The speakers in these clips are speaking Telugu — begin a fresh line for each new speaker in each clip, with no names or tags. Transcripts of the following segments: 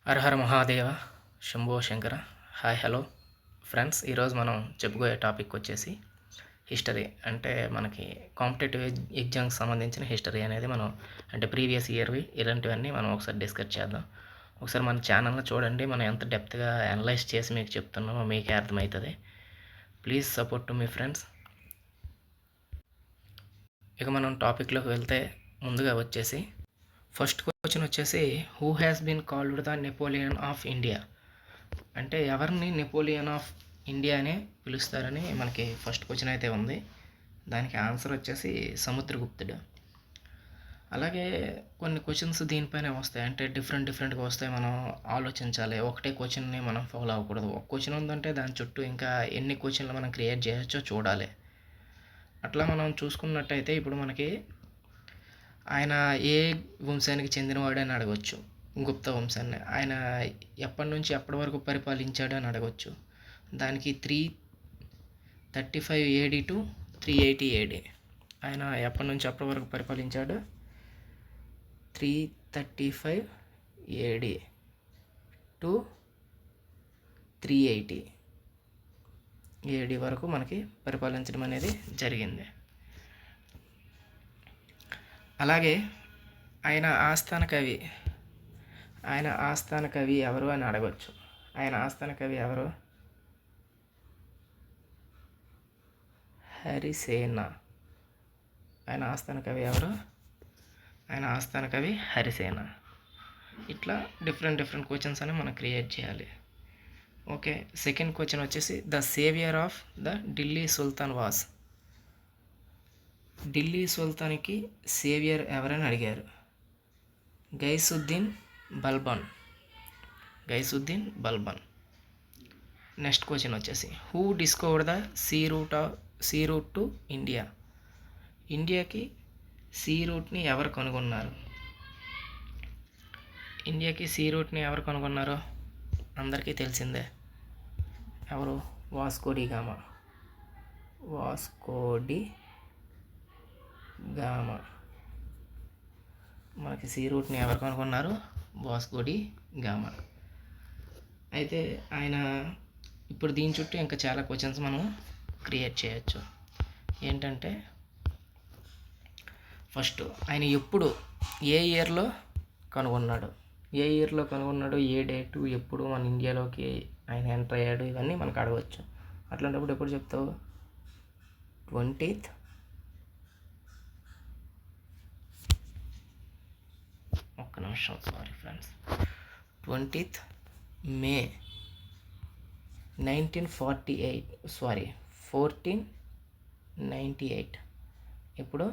హర Hara Mahadeva Shambho Shankara. Hi hello friends, ఈరోజు మనం చెప్పుకోయే టాపిక్ వచ్చేసి హిస్టరీ. అంటే మనకి కాంపిటేటివ్ ఎగ్జామ్కి సంబంధించిన హిస్టరీ అనేది మనం అంటే ప్రీవియస్ ఇయర్వి ఇలాంటివన్నీ మనం ఒకసారి డిస్కస్ చేద్దాం. ఒకసారి మన ఛానల్లో చూడండి, మనం ఎంత డెప్త్గా అనలైజ్ చేసి మీకు చెప్తున్నామో మీకే అర్థమవుతుంది. ప్లీజ్ సపోర్ట్ టు మీ ఫ్రెండ్స్. ఇక మనం టాపిక్లోకి వెళ్తే ముందుగా వచ్చేసి ఫస్ట్ క్వశ్చన్ వచ్చేసి who has been called the Napoleon of India. అంటే ఎవరిని నెపోలియన్ ఆఫ్ ఇండియా అనే పిలుస్తారని మనకి ఫస్ట్ క్వశ్చన్ అయితే ఉంది. దానికి ఆన్సర్ వచ్చేసి సముద్రగుప్తుడు. అలాగే కొన్ని క్వశ్చన్స్ దీనిపైనే వస్తాయి, అంటే డిఫరెంట్గా వస్తాయి. మనం ఆలోచించాలి, ఒకటే క్వశ్చన్ని మనం ఫాలో అవ్వకూడదు. ఒక క్వశ్చన్ ఉందంటే దాని చుట్టూ ఇంకా ఎన్ని క్వశ్చన్లు మనం క్రియేట్ చేయొచ్చో చూడాలి. అట్లా మనం చూసుకున్నట్టయితే ఇప్పుడు మనకి ఆయన ఏ వంశానికి చెందినవాడు అని అడగవచ్చు. గుప్త వంశాన్ని. ఆయన ఎప్పటి నుంచి ఎప్పటి వరకు పరిపాలించాడు అని అడగవచ్చు. దానికి 335 AD టు 380 AD. ఆయన ఎప్పటి నుంచి ఎప్పటి వరకు పరిపాలించాడు? 335 AD టు 380 AD వరకు మనకి పరిపాలించడం అనేది జరిగింది. అలాగే ఆయన ఆస్థాన కవి ఎవరు అని అడగవచ్చు. ఆయన ఆస్థాన కవి ఎవరు? హరిసేన. ఆయన ఆస్థాన కవి ఎవరు? ఆయన ఆస్థాన కవి హరిసేన. ఇట్లా డిఫరెంట్ క్వశ్చన్స్ అని మనం క్రియేట్ చేయాలి. ఓకే, సెకండ్ క్వశ్చన్ వచ్చేసి the saviour of the Delhi sultan was. Delhi సుల్తాన్కి సేవియర్ ఎవరని అడిగారు? గైసుద్దీన్ బల్బన్. నెక్స్ట్ క్వశ్చన్ వచ్చేసి who discovered the sea route to India. ఇండియాకి సీ రూట్ని ఎవరు కనుగొన్నారు? అందరికీ తెలిసిందే. ఎవరు? Vasco da Gama. మనకి సీ రూట్ని ఎవరు కనుగొన్నారు? Vasco da Gama. అయితే ఆయన ఇప్పుడు దీని చుట్టూ ఇంకా చాలా క్వశ్చన్స్ మనం క్రియేట్ చేయొచ్చు. ఏంటంటే ఫస్ట్ ఆయన ఎప్పుడు ఏ ఇయర్లో కనుగొన్నాడు, ఏ డేటు, ఎప్పుడు మన ఇండియాలోకి ఆయన ఎంటర్ అయ్యాడు, ఇవన్నీ మనకు అడగవచ్చు. అట్లాంటప్పుడు ఎప్పుడు చెప్తావు? 20th May 1498. ఇప్పుడు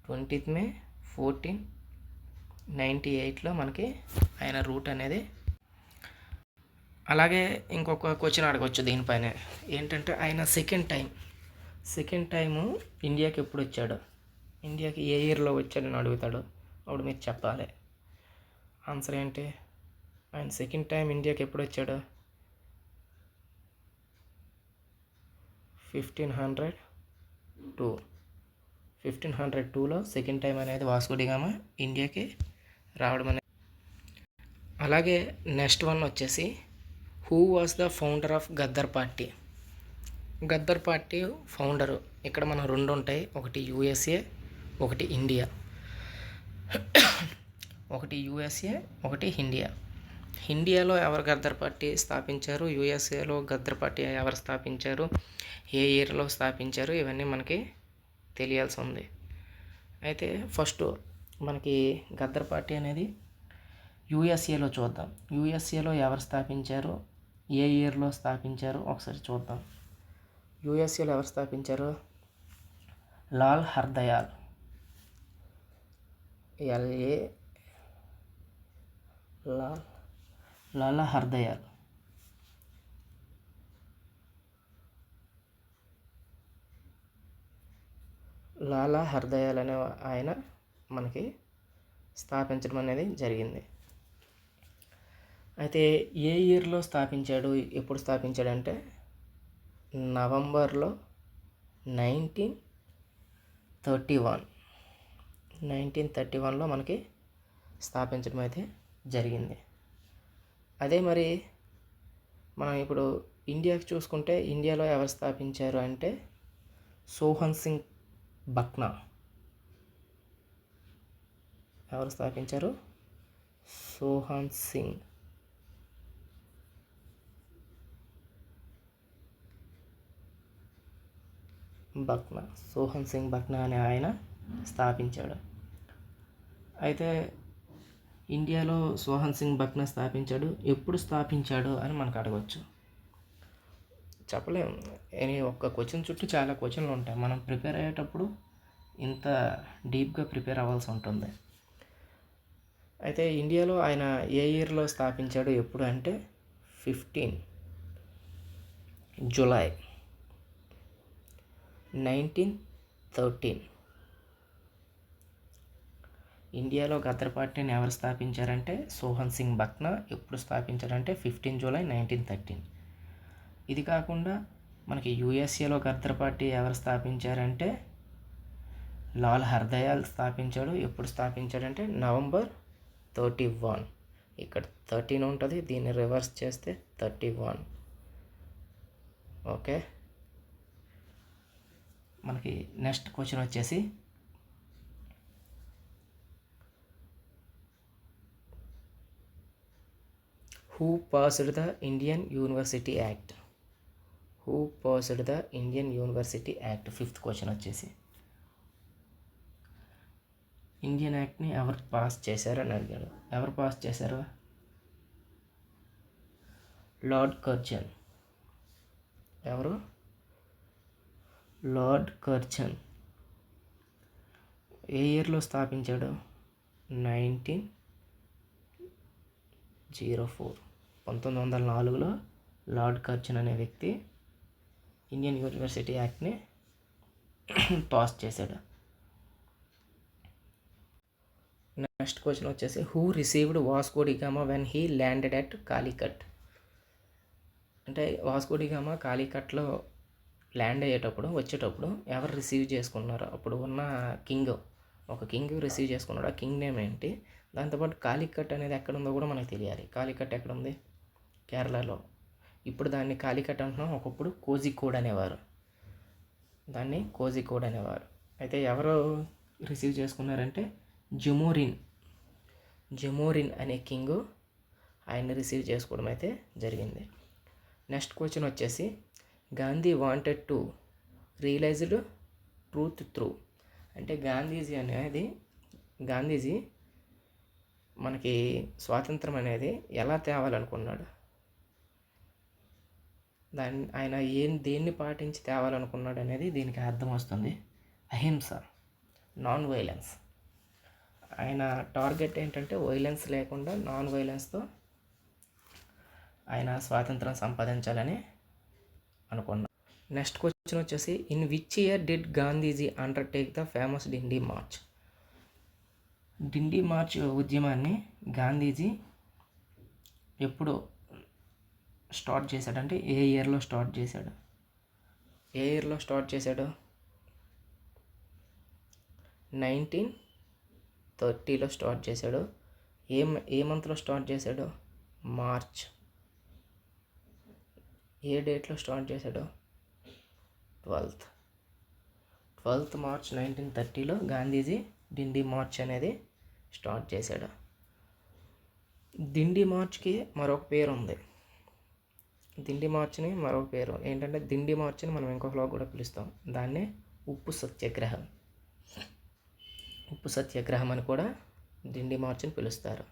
20th May 1498లో మనకి ఆయన రూట్ అనేది. అలాగే ఇంకొక క్వశ్చన్ అడగవచ్చు దీనిపైన. ఏంటంటే ఆయన సెకండ్ టైము ఇండియాకి ఎప్పుడు వచ్చాడు, ఇండియాకి ఏ ఇయర్లో వచ్చాడని అడుగుతాడు. అప్పుడు మీరు చెప్పాలి. ఆన్సర్ ఏంటి? ఆయన సెకండ్ టైం ఇండియాకి ఎప్పుడు వచ్చాడు? 1502లో సెకండ్ టైం అనేది వాస్కో డి గామా ఇండియాకి రావడం అనేది. అలాగే నెక్స్ట్ వన్ వచ్చేసి who was the founder of Gaddar party founder. ఇక్కడ మనం రెండు ఉంటాయి, ఒకటి USA, ఒకటి ఇండియా. ఒకటి ఇండియా. ఇండియాలో ఎవరు గద్దర్ పార్టీ స్థాపించారు, USAలో గద్దర్ పార్టీ ఎవరు స్థాపించారు, ఏ ఇయర్లో స్థాపించారు, ఇవన్నీ మనకి తెలియాల్సి ఉంది. అయితే ఫస్ట్ మనకి గద్దర్ పార్టీ అనేది USAలో చూద్దాం. USAలో ఎవరు స్థాపించారు, ఏ ఇయర్లో స్థాపించారు ఒకసారి చూద్దాం. USAలో ఎవరు స్థాపించారు? లాలా హర్దయాల్. లాలా హర్దయాల్. అనే ఆయన మనకి స్థాపించడం అనేది జరిగింది. అయితే ఏ ఇయర్లో స్థాపించాడు, ఎప్పుడు స్థాపించాడంటే నవంబర్లో 1931లో మనకి స్థాపించడం అయితే జరిగింది. అదే మరి మనం ఇప్పుడు ఇండియాకి చూసుకుంటే ఇండియాలో ఎవరు స్థాపించారు అంటే సోహన్ సింగ్ బక్నా. ఎవరు స్థాపించారు? సోహన్ సింగ్ బక్నా. సోహన్ సింగ్ బక్నా అనే ఆయన స్థాపించాడు. అయితే ఇండియాలో సోహన్ సింగ్ బక్నా స్థాపించాడు. ఎప్పుడు స్థాపించాడు అని మనకు అడగవచ్చు. చెప్పలేము. ఒక్క క్వశ్చన్ చుట్టూ చాలా క్వశ్చన్లు ఉంటాయి. మనం ప్రిపేర్ అయ్యేటప్పుడు ఇంత డీప్గా ప్రిపేర్ అవ్వాల్సి ఉంటుంది. అయితే ఇండియాలో ఆయన ఏ ఇయర్లో స్థాపించాడు ఎప్పుడు అంటే 15 జూలై 1913. ఇండియాలో గదర్ పార్టీని ఎవరు స్థాపించారంటే సోహన్ సింగ్ బక్నా. ఎప్పుడు స్థాపించారంటే 15 జూలై 1913. ఇది కాకుండా మనకి యూఎస్ఏలో గదర్ పార్టీ ఎవరు స్థాపించారంటే లాల్ హర్దయాల్ స్థాపించాడు. ఎప్పుడు స్థాపించాడంటే నవంబర్ 31. ఇక్కడ 13 ఉంటుంది, దీన్ని రివర్స్ చేస్తే 31. ఓకే, మనకి నెక్స్ట్ క్వశ్చన్ వచ్చేసి who passed the Indian university act? Who passed the Indian university act? 5th question వచ్చేసి ఇండియన్ యాక్ట్ని ఎవరు పాస్ చేశారని అడిగాడు. ఎవరు పాస్ చేశారు? Lord Curzon. ఎవరు? Lord Curzon. ఏ ఇయర్లో స్థాపించాడు? 1904. 1904లో లార్డ్ కర్జన్ అనే వ్యక్తి ఇండియన్ యూనివర్సిటీ యాక్ట్ని పాస్ చేశాడు. నెక్స్ట్ క్వశ్చన్ వచ్చేసి who received Vasco da Gama when he landed at Calicut? అంటే వాస్కో డి గామా కాలికట్లో ల్యాండ్ అయ్యేటప్పుడు వచ్చేటప్పుడు ఎవరు రిసీవ్ చేసుకున్నారు? అప్పుడు ఉన్న ఒక కింగ్ రిసీవ్ చేసుకున్నాడు. ఆ కింగ్ నేమ్ ఏంటి? దాంతోపాటు కాలికట్ అనేది ఎక్కడ ఉందో కూడా మనకు తెలియాలి. కాలికట్ ఎక్కడ ఉంది? కేరళలో. ఇప్పుడు దాన్ని కాలికట్ అంటున్నాం, ఒకప్పుడు కోజికోడ్ అనేవారు. దాన్ని కోజికోడ్ అనేవారు. అయితే ఎవరు రిసీవ్ చేసుకున్నారంటే జమోరిన్ అనే కింగు ఆయన్ని రిసీవ్ చేసుకోవడం అయితే జరిగింది. నెక్స్ట్ క్వశ్చన్ వచ్చేసి Gandhi wanted to realized truth through. అంటే గాంధీజీ మనకి స్వాతంత్రం అనేది ఎలా తేవాలనుకున్నాడు? ఆయన దేన్ని పాటించి తేవాలనుకున్నాడు అనేది దీనికి అర్థం వస్తుంది. అహింస, నాన్ వైలెన్స్. ఆయన టార్గెట్ ఏంటంటే వైలెన్స్ లేకుండా నాన్ వైలెన్స్తో ఆయన స్వాతంత్రం సంపాదించాలని అనుకున్నాను. నెక్స్ట్ క్వశ్చన్ వచ్చేసి in which year did Gandhiji undertake the famous Dindi March? Dindi March ఉద్యమాన్ని గాంధీజీ ఎప్పుడు స్టార్ట్ చేశాడంటే ఏ ఇయర్లో స్టార్ట్ చేశాడు? 1930లో స్టార్ట్ చేశాడు. ఏ మంత్లో స్టార్ట్ చేశాడు? మార్చ్. ఏ డేట్లో స్టార్ట్ చేశాడు? 12th మార్చ్ 1930లో గాంధీజీ డిండి మార్చ్ అనేది స్టార్ట్ చేశాడు. డిండి మార్చ్కి మరొక పేరు ఉంది. దిండి మార్చ్ని మరొక పేరు ఏంటంటే దిండి మార్చ్ని మనం ఇంకొకలా కూడా పిలుస్తాం. దాన్నే ఉప్పు సత్యాగ్రహం అని కూడా డిండి మార్చ్ని పిలుస్తారు.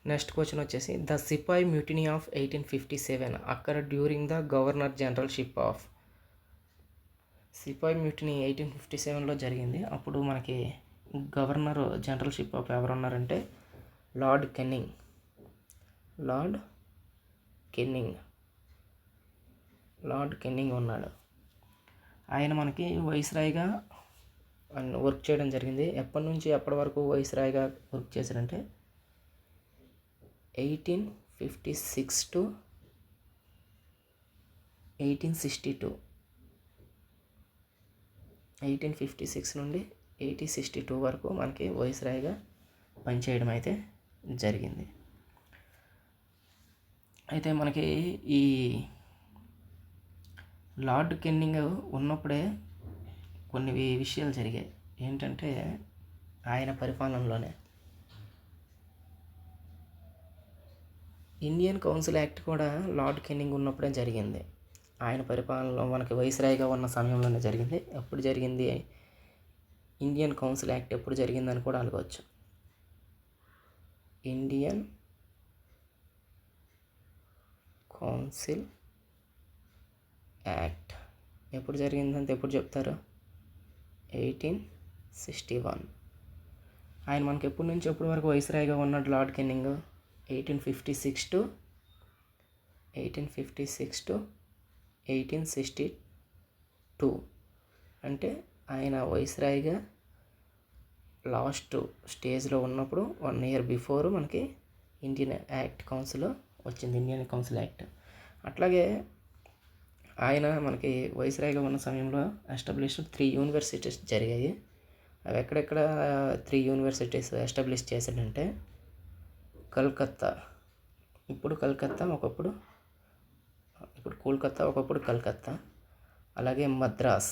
నెక్స్ట్ క్వశ్చన్ వచ్చేసి ద సిపాయి మ్యూటినీ ఆఫ్ 1857 అక్కడ during the governor generalship of. Sepoy mutiny 1857లో జరిగింది. అప్పుడు మనకి గవర్నర్ జనరల్షిప్ ఆఫ్ ఎవరు ఉన్నారంటే లార్డ్ కెన్నింగ్ ఉన్నాడు. ఆయన మనకి వైస్రాయ్గా వర్క్ చేయడం జరిగింది. ఎప్పటి నుంచి ఎప్పటి వరకు వైస్రాయ్గా వర్క్ చేశారంటే 1856 to 1862. 1856 నుండి 1862 వరకు మనకి వైస్రాయ్గా పనిచేయడం అయితే జరిగింది. అయితే మనకి ఈ లార్డ్ కెన్నింగ్ ఉన్నప్పుడే కొన్ని విషయాలు జరిగాయి. ఏంటంటే ఆయన పరిపాలనలోనే ఇండియన్ కౌన్సిల్ యాక్ట్ కూడా లార్డ్ కెన్నింగ్ ఉన్నప్పుడే జరిగింది. ఆయన పరిపాలనలో మనకి వైస్రాయ్గా ఉన్న సమయంలోనే జరిగింది. ఎప్పుడు జరిగింది, ఇండియన్ కౌన్సిల్ యాక్ట్ ఎప్పుడు జరిగిందని కూడా అడగవచ్చు. ఇండియన్ కౌన్సిల్ యాక్ట్ ఎప్పుడు జరిగిందంటే ఎప్పుడు చెప్తారు? 1861. ఆయన మనకి ఎప్పటి నుంచి ఎప్పటి వరకు వైస్రాయ్గా ఉన్నాడు లార్డ్ కెన్నింగ్? 1856 to 1862. అంటే ఆయన వైస్రాయ్గా లాస్ట్ స్టేజ్లో ఉన్నప్పుడు 1 year బిఫోర్ మనకి ఇండియన్ యాక్ట్ కౌన్సిల్ వచ్చింది, ఇండియన్ కౌన్సిల్ యాక్ట్. అట్లాగే ఆయన మనకి వైస్రాయ్గా ఉన్న సమయంలో ఎస్టాబ్లిష్ 3 యూనివర్సిటీస్ జరిగాయి. అవి ఎక్కడెక్కడ 3 యూనివర్సిటీస్ ఎస్టాబ్లిష్ చేశాడంటే కల్కత్తా, ఇప్పుడు కోల్కత్తా, ఒకప్పుడు కల్కత్తా. అలాగే మద్రాస్,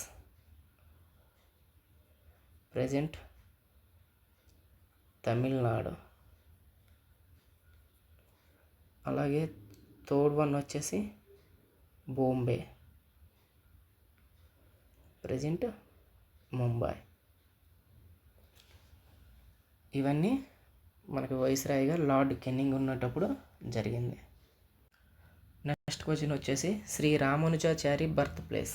ప్రజెంట్ తమిళనాడు. అలాగే థర్డ్ వన్ వచ్చేసి బాంబే, ప్రజెంట్ ముంబై. ఇవన్నీ మనకి వైస్రాయ్గా లార్డ్ కెన్నింగ్ ఉన్నప్పుడు జరిగింది. నెక్స్ట్ క్వశ్చన్ వచ్చేసి Shri Ramanujachari birth place.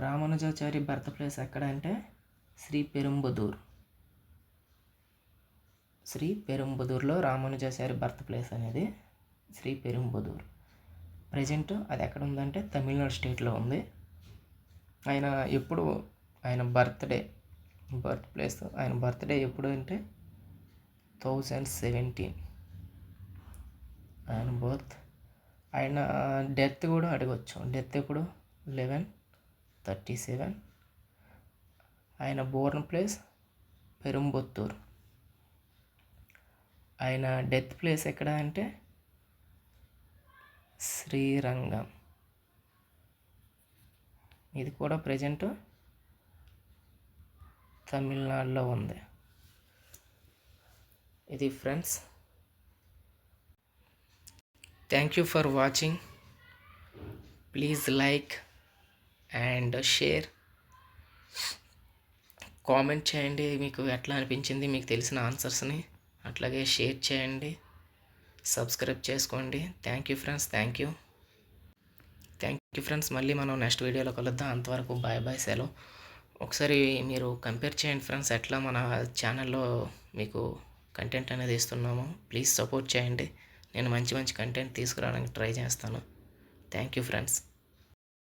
Ramanujachari birth place ఎక్కడ అంటే శ్రీపెరుంబుదూర్లో రామానుజాచారి బర్త్ ప్లేస్ అనేది శ్రీపెరుంబుదూర్. ప్రజెంట్ అది ఎక్కడ ఉందంటే తమిళనాడు స్టేట్లో ఉంది. ఆయన బర్త్డే ఎప్పుడు అంటే 2017 ఆయన బర్త్. ఆయన డెత్ కూడా అడగవచ్చు. డెత్ ఎప్పుడు? 11/37. ఆయన బోర్న్ ప్లేస్ పెరుంబుత్తూర్. ఆయన డెత్ ప్లేస్ ఎక్కడ అంటే శ్రీరంగం. ఇది కూడా ప్రజెంట్ తమిళనాడులో ఉంది. ఇది friends. Thank you for watching. Please like and share. Comment చేయండి మీకు ఎట్లా అనిపించింది, మీకు తెలిసిన ఆన్సర్స్ని. అట్లాగే షేర్ చేయండి, సబ్స్క్రైబ్ చేసుకోండి. Thank you friends. Thank you friends. మళ్ళీ మనం నెక్స్ట్ వీడియోలో కలుద్దాం. అంతవరకు బాయ్ బాయ్, సెలవు. ఒకసారి మీరు కంపేర్ చేయండి ఫ్రెండ్స్, ఎట్లా మన ఛానల్లో మీకు కంటెంట్ అనేది ఇస్తున్నాము. ప్లీజ్ సపోర్ట్ చేయండి. నేను మంచి కంటెంట్ తీసుకురావడానికి ట్రై చేస్తాను. Thank you friends.